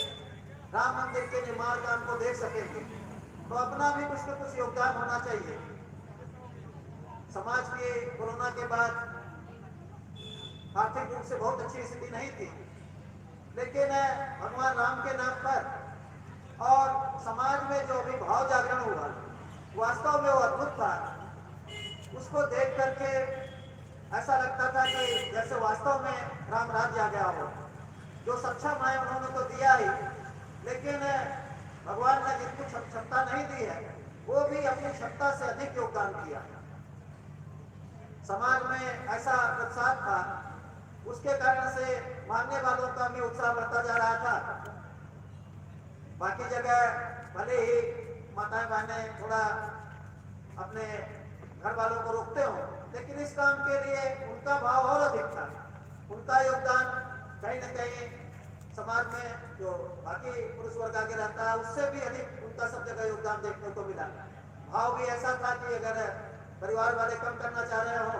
राम मंदिर के निर्माण काम को देख सकेंगे, तो अपना भी कुछ न कुछ योगदान होना चाहिए। समाज की कोरोना के बाद आर्थिक रूप से बहुत अच्छी स्थिति नहीं थी, लेकिन भगवान राम के नाम पर और समाज में जो भी भाव जागरण हुआ, वास्तव में वो अद्भुत था। उसको देख करके ऐसा लगता था कि जैसे वास्तव में राम राज्य आ गया हो। जो सक्षम है उन्होंने तो दिया ही, लेकिन भगवान ने जिनको क्षमता नहीं दी है वो भी अपनी क्षमता से अधिक योगदान किया। समाज में ऐसा उत्साह था, उसके कारण से मानने वालों का भी उत्साह बढ़ता जा रहा था। बाकी जगह भले ही माताएं बहनें थोड़ा अपने घर वालों को रोकते हो, लेकिन इस काम के लिए उनका भाव और अधिक था। उनका योगदान कहीं न कहीं समाज में जो बाकी पुरुष वर्ग आगे रहता है उससे भी अधिक उनका सब जगह योगदान देखने को मिला। भाव भी ऐसा था कि अगर परिवार वाले कम करना चाह रहे हो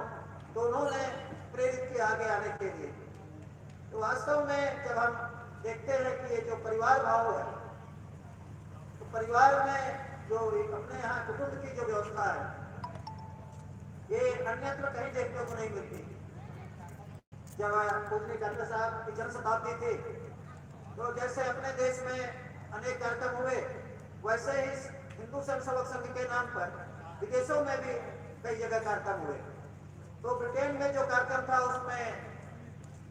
तो उन्होंने प्रेरित किया आगे आने के लिए। तो वास्तव में जब हम देखते हैं कि ये जो परिवार भाव है, तो परिवार में जो अपने यहाँ कुटुंब की जो व्यवस्था है ये अन्यत्र कहीं देखने को नहीं मिलती। जब पूजनी डॉक्टर साहब की जन्म शताब्दी थी तो जैसे अपने देश में अनेक कार्यक्रम हुए, वैसे ही हिंदू स्वयंसेवक संघ के नाम पर विदेशों में भी कई जगह कार्यक्रम हुए। तो ब्रिटेन में जो कार्यक्रम था उसमें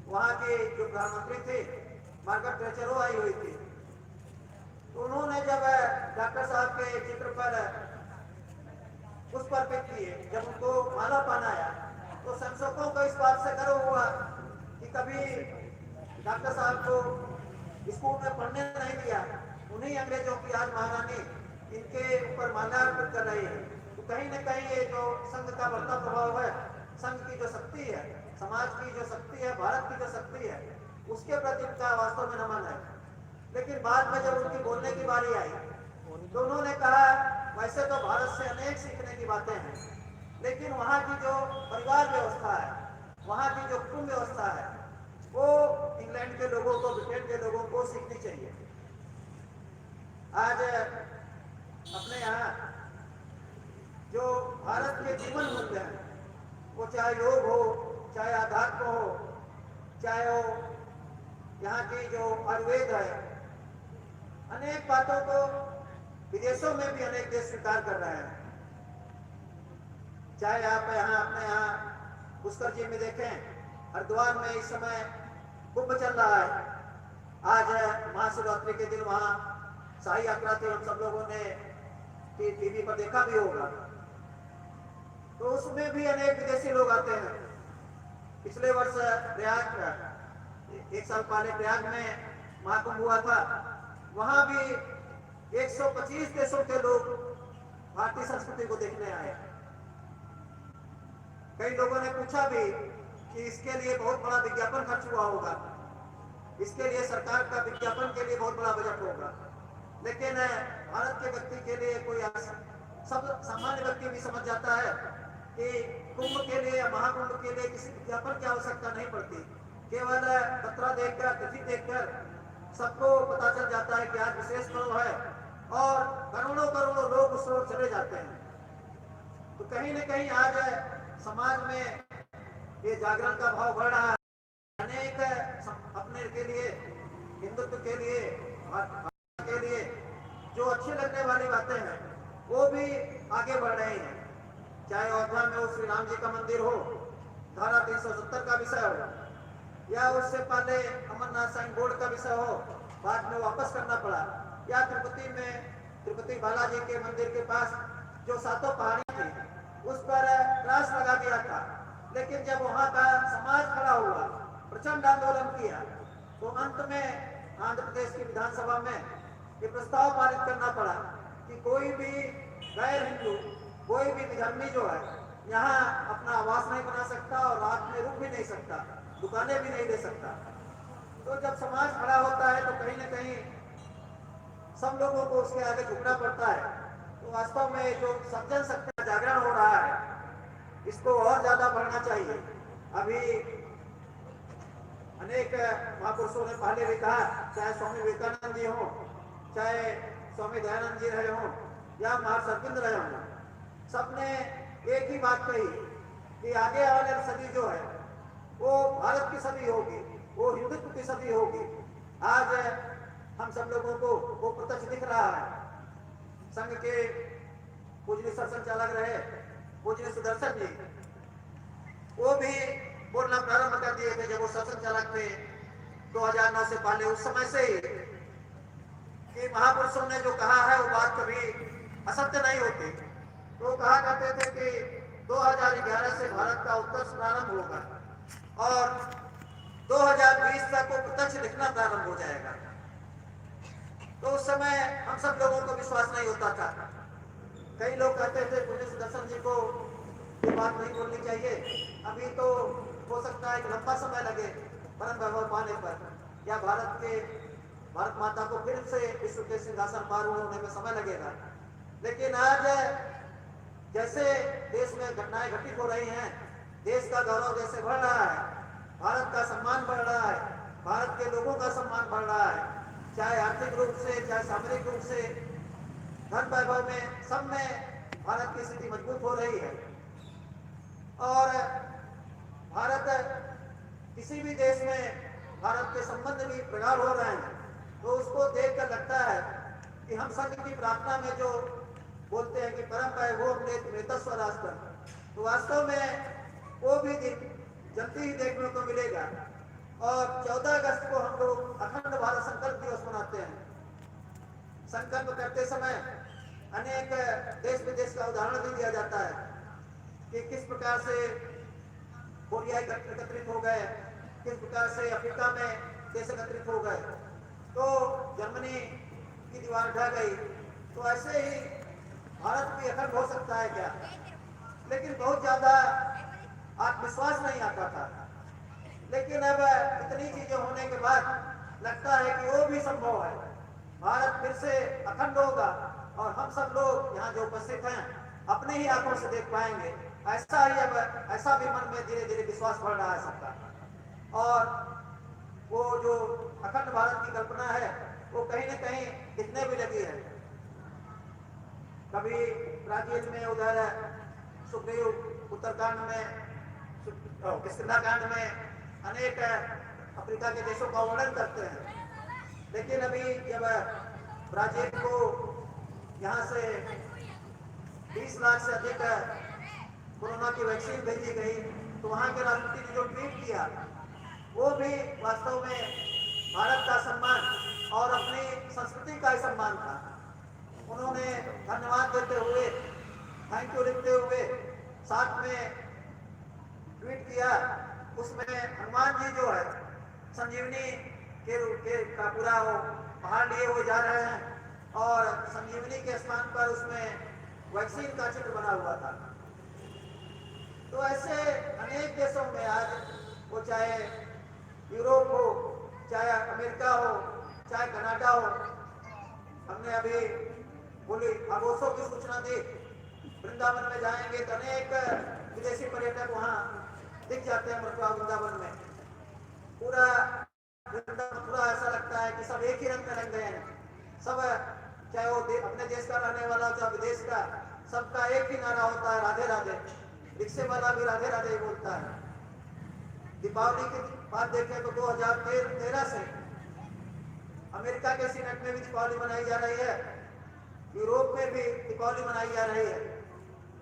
वहाँ के जो प्रधानमंत्री थे मार्गरेट थैचर आई हुई थी। तो उन्होंने जब डॉक्टर साहब के चित्र पर पुष्प अर्पित किए, जब उनको माला पहनाया, तो संशोधकों को इस बात से गर्व हुआ कि कभी डॉक्टर साहब को स्कूल में पढ़ने नहीं दिया, उन्हीं अंग्रेजों की आज महारानी इनके ऊपर माल्यार्पण कर रही है। तो कहीं न कहीं ये जो संघ का बढ़ता प्रभाव है, संघ की जो शक्ति है, समाज की जो शक्ति है, भारत की जो शक्ति है, उसके प्रति उनका वास्तव में नमन है। लेकिन बाद में जब उनकी बोलने की बारी आई तो उन्होंने कहा वैसे तो भारत से अनेक सीखने की बातें हैं, लेकिन वहाँ की जो परिवार व्यवस्था है, वहाँ की जो कुटुंब व्यवस्था है, वो इंग्लैंड के लोगों को, ब्रिटेन के लोगों को सीखनी चाहिए। आज अपने यहाँ जो भारत के जीवन मूल्य हैं, वो चाहे योग हो, चाहे आध्यात्म हो, चाहे हो यहाँ की जो आयुर्वेद है, अनेक बातों को विदेशों में भी अनेक देश स्वीकार कर रहे हैं। चाहे आप यहाँ अपने यहाँ पुष्कर जी में देखें, हरिद्वार में इस समय कुंभ चल रहा है। आज महाशिवरात्रि के दिन वहाँ शाही यात्रा थी, हम सब लोगों ने टीवी पर देखा भी होगा। तो उसमें भी अनेक विदेशी लोग आते हैं। पिछले वर्ष प्रयाग, एक साल पहले प्रयाग में महाकुंभ हुआ था, वहां भी 125 देशों के लोग भारतीय संस्कृति को देखने आए। कई लोगों ने पूछा भी कि इसके लिए बहुत बड़ा विज्ञापन खर्च हुआ होगा, इसके लिए सरकार का विज्ञापन के लिए बहुत बड़ा बजट होगा, लेकिन भारत के व्यक्ति के लिए कोई सब सामान्य व्यक्ति भी समझ जाता है कि कुंभ के लिए या महाकुंभ के लिए किसी विज्ञापन की आवश्यकता नहीं पड़ती। केवल पत्रा देखकर, तिथि देखकर सबको पता चल जाता है कि आज विशेष पर्व है और करोड़ों करोड़ों लोग उस ओर चले जाते हैं। तो कहीं न कहीं आज समाज में ये जागरण का भाव बढ़ रहा है। अनेक अपने के लिए, हिंदुत्व के लिए, के लिए जो अच्छी लगने वाली बातें हैं वो भी आगे बढ़ रही हैं। चाहे अयोध्या में वो श्री राम जी का मंदिर हो, धारा 370 का विषय हो, या उससे पहले अमरनाथ साइन बोर्ड का विषय हो, बाद में वापस करना पड़ा, या तिरुपति में तिरुपति बालाजी के मंदिर के पास जो 7 पहाड़ी थी उस पर त्रास लगा दिया था, लेकिन जब वहां का समाज खड़ा हुआ, प्रचंड आंदोलन किया, तो अंत में आंध्र प्रदेश की विधानसभा में ये प्रस्ताव पारित करना पड़ा कि कोई भी गैर हिंदू, कोई भी विधर्मी जो है यहाँ अपना आवास नहीं बना सकता और रात में रुक भी नहीं सकता, दुकानें भी नहीं दे सकता। तो जब समाज खड़ा होता है तो कहीं न कहीं सब लोगों को उसके आगे झुकना पड़ता है। तो वास्तव में जो सज्जन शक्ति का जागरण हो रहा है, इसको और ज्यादा बढ़ना चाहिए। अभी अनेक महापुरुषों ने पहले भी कहा, चाहे स्वामी विवेकानंद जी हों, चाहे स्वामी दयानंद जी रहे हों या महर्षि अरविंद रहे हों, सबने एक ही बात कही कि आगे आने वाली सदी जो है वो भारत की सदी होगी, वो हिंदुत्व की सदी होगी। आज हम सब लोगों को वो प्रत्यक्ष दिख रहा है। संघ के पूजनीय सरसंचालक रहे पूजनीय सुदर्शन जी, वो भी बोलना प्रारंभ कर दिए थे जब वो सरसंचालक थे 2009 से पहले, उस समय से ही कि महापुरुषों ने जो कहा है वो बात कभी असत्य नहीं होती। तो कहा करते थे कि 2011 से भारत का उत्कर्ष प्रारंभ होगा और 2020 तक वो प्रत्यक्ष दिखना प्रारंभ हो जाएगा। तो उस समय हम सब लोगों को विश्वास नहीं होता था। कई लोग कहते थे पूज्य सुदर्शन जी को ये बात नहीं बोलनी चाहिए, अभी तो हो सकता है कि लंबा समय लगे परम वैभव पाने पर, या भारत माता को फिर से विश्व के सिंहासन पार होने में समय लगेगा। लेकिन आज जैसे देश में घटनाएं घटित हो रही हैं, देश का गौरव जैसे बढ़ रहा है, भारत का सम्मान बढ़ रहा है, भारत के लोगों का सम्मान बढ़ रहा है, चाहे आर्थिक रूप से चाहे सामरिक रूप से, धन वैभव में, सब में भारत की स्थिति मजबूत हो रही है। और भारत किसी भी देश में भारत के संबंध भी प्रगाढ़ हो रहे हैं, तो उसको देखकर लगता है कि हम संघ की प्रार्थना में जो बोलते हैं कि परम वैभव नेतस्व राष्ट्र, तो वास्तव में वो भी दिन जल्दी ही देखने को मिलेगा। और 14 अगस्त को हम लोग अखंड भारत संकल्प दिवस मनाते हैं। संकल्प करते समय अनेक देश विदेश का उदाहरण भी दिया जाता है कि किस प्रकार से कोरिया एकत्रित हो गए, किस प्रकार से अफ्रीका में देश एकत्रित हो गए, तो जर्मनी की दीवार ढह गई। तो ऐसे ही भारत भी अखंड हो सकता है क्या? लेकिन बहुत ज्यादा आत्मविश्वास नहीं आता था। लेकिन अब इतनी चीजें होने के बाद लगता है कि वो भी संभव है, भारत फिर से अखंड होगा और हम सब लोग यहाँ जो उपस्थित हैं अपने ही आंखों से देख पाएंगे। ऐसा ही अब ऐसा भी मन में धीरे धीरे विश्वास बढ़ रहा है सबका। और वो जो अखंड भारत की कल्पना है वो कहीं न कहीं दिखने भी लगी है। कभी ब्राजील में उधर सुग्रीव उत्तरकांड में, किष्किंधा में अनेक अफ्रीका के देशों का वर्णन करते हैं। लेकिन अभी जब ब्राजील को यहाँ से 20 लाख से अधिक कोरोना की वैक्सीन भेजी गई, तो वहाँ के राष्ट्रपति ने जो ट्वीट किया वो भी वास्तव में भारत का सम्मान और अपनी संस्कृति का ही सम्मान था। उन्होंने धन्यवाद देते हुए, थैंक यू लिखते हुए साथ में ट्वीट किया। उसमें हनुमान जी जो है संजीवनी के का पूरा वो पहाड़ लिए हुए जा रहे हैं और संजीवनी के स्थान पर उसमें वैक्सीन का चित्र बना हुआ था। तो ऐसे अनेक देशों में आज वो चाहे यूरोप हो, चाहे अमेरिका हो, चाहे कनाडा हो, हमने अभी बोली आगोशों की सूचना दी, वृंदावन में जाएंगे तो अनेक विदेशी पर्यटक वहाँ दिख जाते हैं। मथुरा वृंदावन में पूरा मथुरा ऐसा लगता है कि सब एक ही रंग में रंग गए हैं। सब चाहे वो अपने देश का रहने वाला चाहे विदेश का, सबका एक ही नारा होता है, राधे राधे। रिक्शे वाला भी राधे राधे ही बोलता है। दीपावली की बात देखें तो 2013 से अमेरिका के सीनेट में भी दीपावली मनाई जा रही है, यूरोप में भी दीपावली मनाई जा रही है।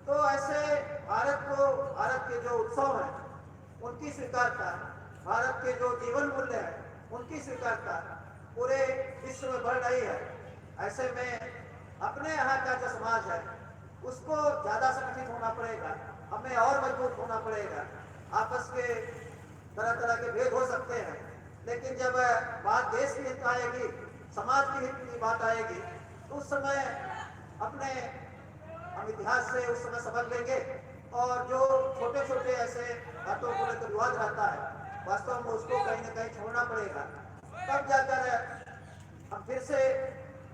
तो ऐसे भारत के जो उत्सव हैं उनकी स्वीकारता, भारत के जो जीवन मूल्य है उनकी स्वीकारता पूरे विश्व में बढ़ रही है। ऐसे में अपने यहाँ का जो समाज है उसको ज्यादा संगठित होना पड़ेगा, हमें और मजबूत होना पड़ेगा। आपस के तरह तरह के भेद हो सकते हैं, लेकिन जब बात देश की हित आएगी, समाज की हित की बात आएगी, तो उस समय अपने हम इतिहास से उस समय सबक लेंगे। और जो छोटे छोटे ऐसे बातों को लेकर विवाद रहता है, वास्तव में उसको कहीं न कहीं छोड़ना पड़ेगा, तब जाकर हम फिर से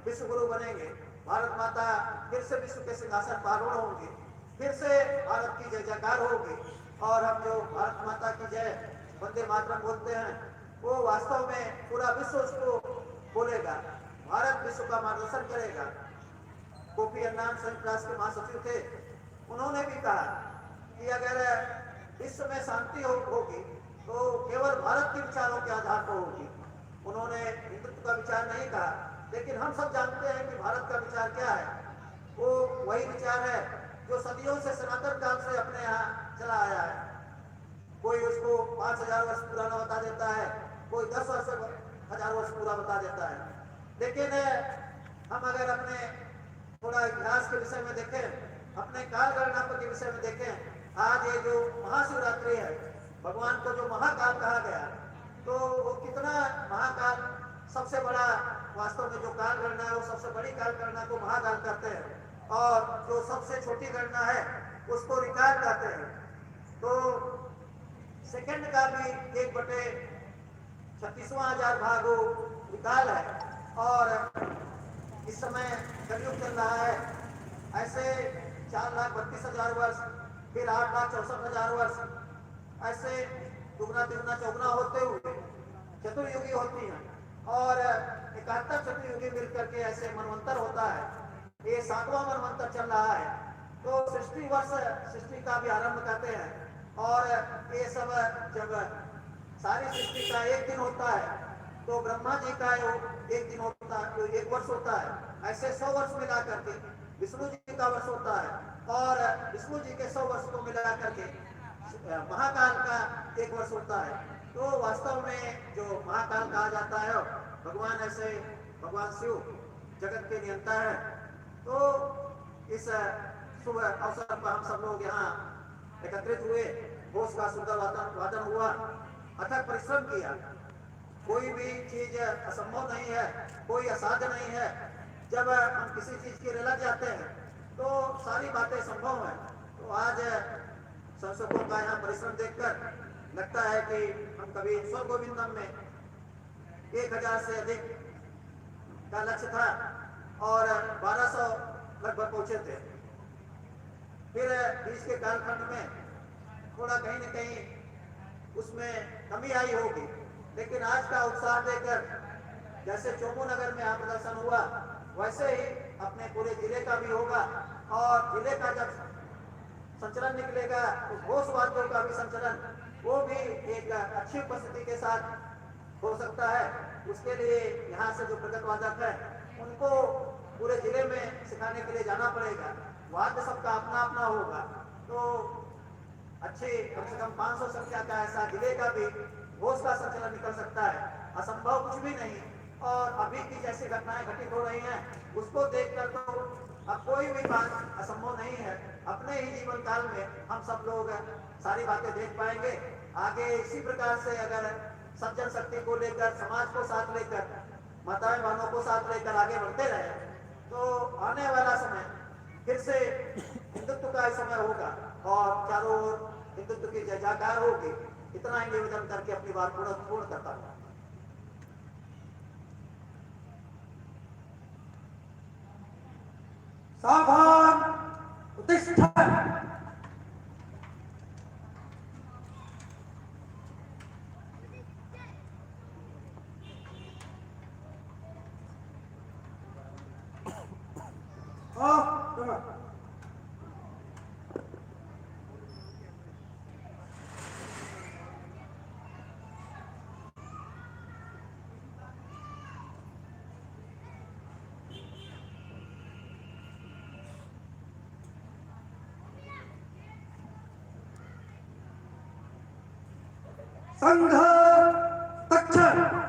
विश्व गुरु बनेंगे। भारत माता फिर से विश्व के सिंहासन पर आरूढ़ होंगे, फिर से भारत की जय जयकार होगी। और हम जो भारत माता की जय वंदे मातरम बोलते हैं, वो वास्तव में पूरा विश्व उसको बोलेगा। भारत विश्व का मार्गदर्शन करेगा। कोफी अन्नान संयुक्त राष्ट्र के महासचिव थे, उन्होंने भी कहा कि अगर विश्व में शांति होगी तो केवल भारत के विचारों के आधार पर होगी। उन्होंने हिंदुत्व का विचार नहीं कहा, लेकिन हम सब जानते हैं कि भारत का विचार क्या है। वो वही विचार है जो सदियों से सनातन काल से अपने यहाँ चला आया है। कोई उसको 5000 वर्ष पुराना बता देता है, कोई 10,000 वर्ष पूरा बता देता है। लेकिन हम अगर अपने थोड़ा इतिहास के विषय में देखें, अपने काल गणना के विषय में देखें, आज ये जो महाशिवरात्रि है, भगवान को जो महाकाल कहा गया, तो वो कितना महाकाल, सबसे बड़ा वास्तव में जो काल गणना है वो सबसे बड़ी काल गणना को महाकाल कहते हैं, और जो सबसे छोटी गणना है उसको रिकाल कहते हैं। तो सेकंड का भी 1/36,000 भाग वो रिकाल है। और इस समय कलयुग चल रहा है, ऐसे 4,32,000 वर्ष, फिर 8,64,000 वर्ष, ऐसे दुगना तिगुना चौगुना होते हुए चतुर्युगी होती हैं, और 71 चतुर्युगी मिलकर के ऐसे मनवंतर होता है। ये 7वां मनवंतर चल रहा है। तो सृष्टि वर्ष, सृष्टि का भी आरंभ करते हैं, और ये सब जब सारी सृष्टि का एक दिन होता है तो ब्रह्मा जी का एक दिन होता है, 1 वर्ष होता है। ऐसे 100 वर्ष मिला करके विष्णु जी का वर्ष होता है, और विष्णु जी के 100 वर्ष को मिला करके महाकाल का 1 वर्ष होता है। तो वास्तव में जो महाकाल कहा जाता है, भगवान ऐसे भगवान शिव जगत के नियंता है। तो इस शुभ अवसर पर हम सब लोग यहाँ एकत्रित हुए, घोष का सुंदर वादन हुआ, अथक परिश्रम किया। कोई भी चीज असंभव नहीं है, कोई असाध्य नहीं है। जब हम किसी चीज के लिए लग जाते हैं तो सारी बातें संभव हैं। तो आज संसदों का यहाँ परिश्रम देखकर लगता है कि हम कभी स्वर गोविंदम में 1000 से अधिक का लक्ष्य था, और 1200 लगभग पहुंचे थे। फिर बीच के कालखंड में थोड़ा कहीं न कहीं उसमें कमी आई होगी, लेकिन आज का उत्साह देखकर जैसे चोमू नगर में यहाँ प्रदर्शन हुआ, वैसे ही अपने पूरे जिले का भी होगा। और जिले का जब संचलन निकलेगा तो घोष वाद्यों का भी संचलन, वो भी एक अच्छी उपस्थिति के साथ हो सकता है। उसके लिए यहाँ से जो प्रगत वादक है उनको पूरे जिले में सिखाने के लिए जाना पड़ेगा। वाद्य सबका अपना अपना होगा, तो अच्छी कम से कम 500 संख्या का ऐसा जिले का भी घोष का संचलन निकल सकता है। असंभव कुछ भी नहीं। और अभी की जैसी घटनाएं घटित हो रही हैं, उसको देखकर तो अब कोई भी बात असंभव नहीं है। अपने ही जीवन काल में हम सब लोग सारी बातें देख पाएंगे। आगे इसी प्रकार से अगर सब जन शक्ति को लेकर, समाज को साथ लेकर, माताएं बहनों को साथ लेकर आगे बढ़ते रहे, तो आने वाला समय फिर से हिंदुत्व का समय होगा, और चारों ओर हिंदुत्व की जय जयकार होगी। इतना ही निवेदन करके अपनी बात पूर्ण करता हूँ। सावधान उत्तिष्ठ। संघ तक्षण।